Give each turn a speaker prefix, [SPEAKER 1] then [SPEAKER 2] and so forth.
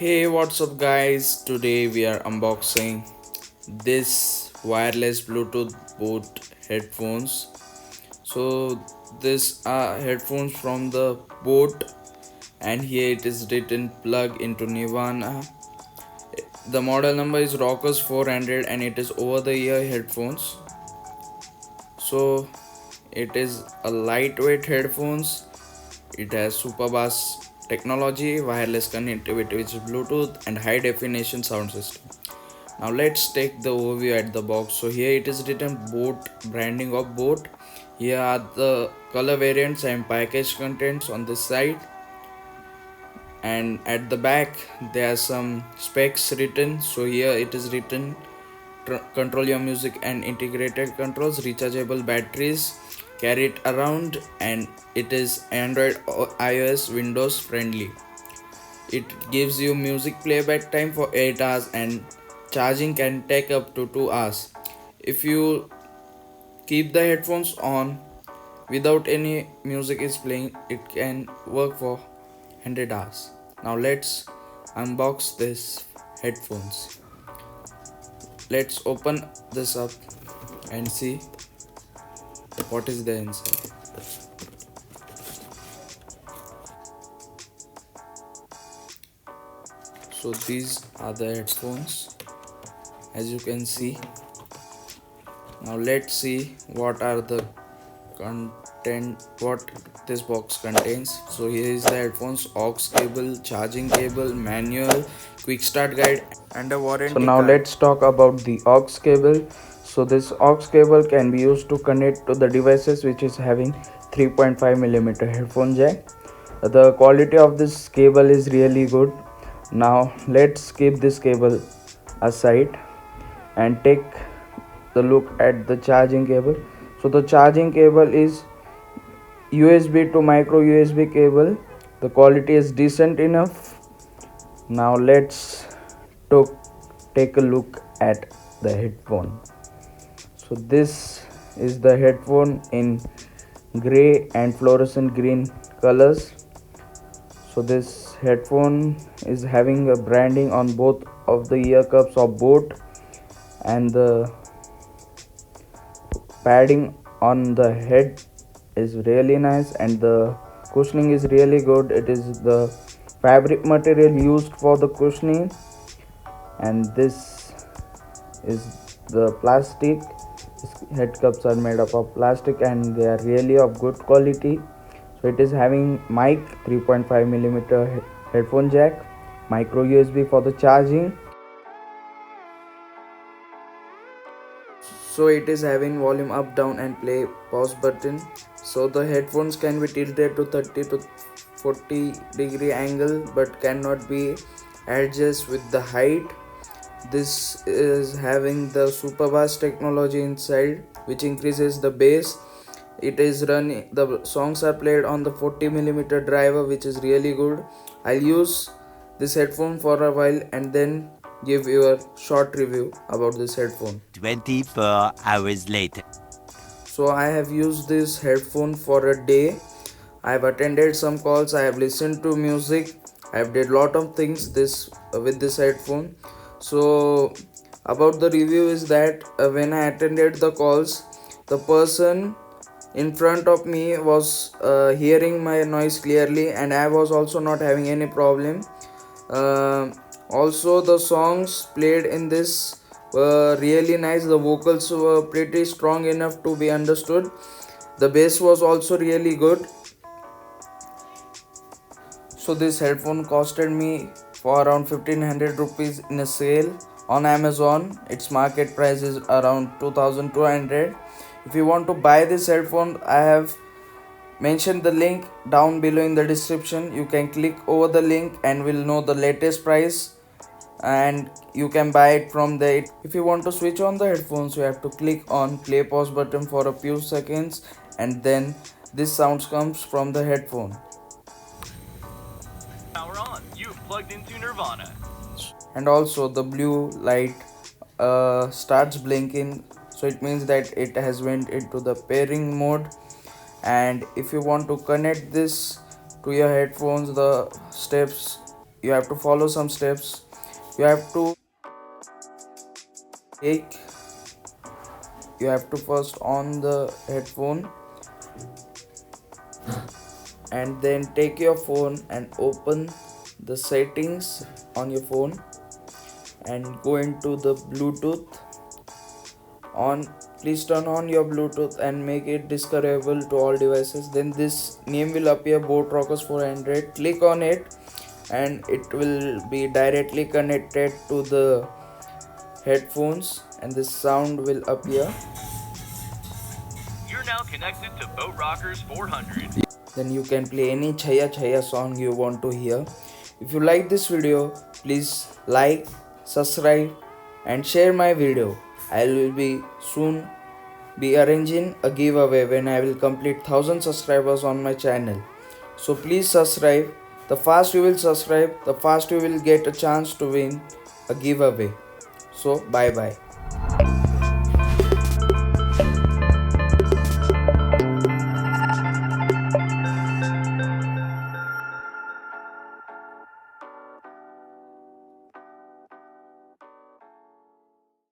[SPEAKER 1] Hey, what's up, guys? Today we are unboxing this wireless Bluetooth boat headphones. So, this are headphones from the boat, and here it is written plug into Nirvana. The model number is Rockers 400, and it is over the ear headphones. So, it is a lightweight headphones. It has super bass technology, wireless connectivity which is Bluetooth, and high definition sound system. Now let's take the overview at the box. So here it is written boat, branding of boat. Here are the color variants and package contents on this side, and at the back there are some specs written. So here it is written control your music and integrated controls, rechargeable batteries, carry it around, and it is Android or iOS Windows friendly. It gives you music playback time for 8 hours, and charging can take up to 2 hours. If you keep the headphones on without any music is playing, it can work for 100 hours. Now let's unbox this headphones. Let's open this up and see what is there inside. So these are the headphones, as you can see. Now let's see what are the content, what this box contains. So here is the headphones, aux cable, charging cable, manual, quick start guide, and a warranty
[SPEAKER 2] So now
[SPEAKER 1] card.
[SPEAKER 2] let's talk about the aux cable. So this aux cable can be used to connect to the devices which is having 3.5mm headphone jack. The quality of this cable is really good. Now let's keep this cable aside and take the look at the charging cable. So the charging cable is USB to micro USB cable. The quality is decent enough. Now let's take a look at the headphone. So this is the headphone in gray and fluorescent green colors. So this headphone is having a branding on both of the ear cups of boat, and the padding on the head is really nice, and the cushioning is really good. It is the fabric material used for the cushioning, and this is the plastic. Head cups are made up of plastic and they are really of good quality. So it is having mic, 3.5mm headphone jack, micro USB for the charging.
[SPEAKER 1] So it is having volume up, down, and play pause button. So the headphones can be tilted to 30 to 40 degree angle but cannot be adjusted with the height. This is having the super bass technology inside which increases the bass. It is running, the songs are played on the 40mm driver which is really good. I'll use this headphone for a while and then give you a short review about this headphone.
[SPEAKER 3] 24 hours later.
[SPEAKER 1] So I have used this headphone for a day. I have attended some calls, I have listened to music, I have did lot of things this with this headphone. So about the review is that when I attended the calls, the person in front of me was hearing my noise clearly, and I was also not having any problem. uh, Also the songs played in this were really nice. The vocals were pretty strong enough to be understood. The bass was also really good. So this headphone costed me for around 1500 rupees in a sale on Amazon. Its market price is around 2200. If you want to buy this headphone, I have mentioned the link down below in the description. You can click over the link and will know the latest price, and you can buy it from there. If you want to switch on the headphones, you have to click on play pause button for a few seconds, and then this sound comes from the headphone.
[SPEAKER 4] Power on. You've plugged into Nirvana.
[SPEAKER 1] And also the blue light starts blinking, so it means that it has went into the pairing mode. And if you want to connect this to your headphones, the steps you have to follow some steps. You have to take you have to first on the headphone, and then take your phone and open the settings on your phone and go into the Bluetooth on. Please turn on your Bluetooth and make it discoverable to all devices. Then this name will appear, Boat Rockers for Android. Click on it and it will be directly connected to the headphones and this sound will appear.
[SPEAKER 4] You're now connected to Boat Rockers 400.
[SPEAKER 1] Then you can play any Chhaya Chhaya song you want to hear. If you like this video, please like, subscribe and share my video. I will be soon be arranging a giveaway when I will complete 1000 subscribers on my channel. So please subscribe. The fast you will subscribe, the fast you will get a chance to win a giveaway. So bye bye.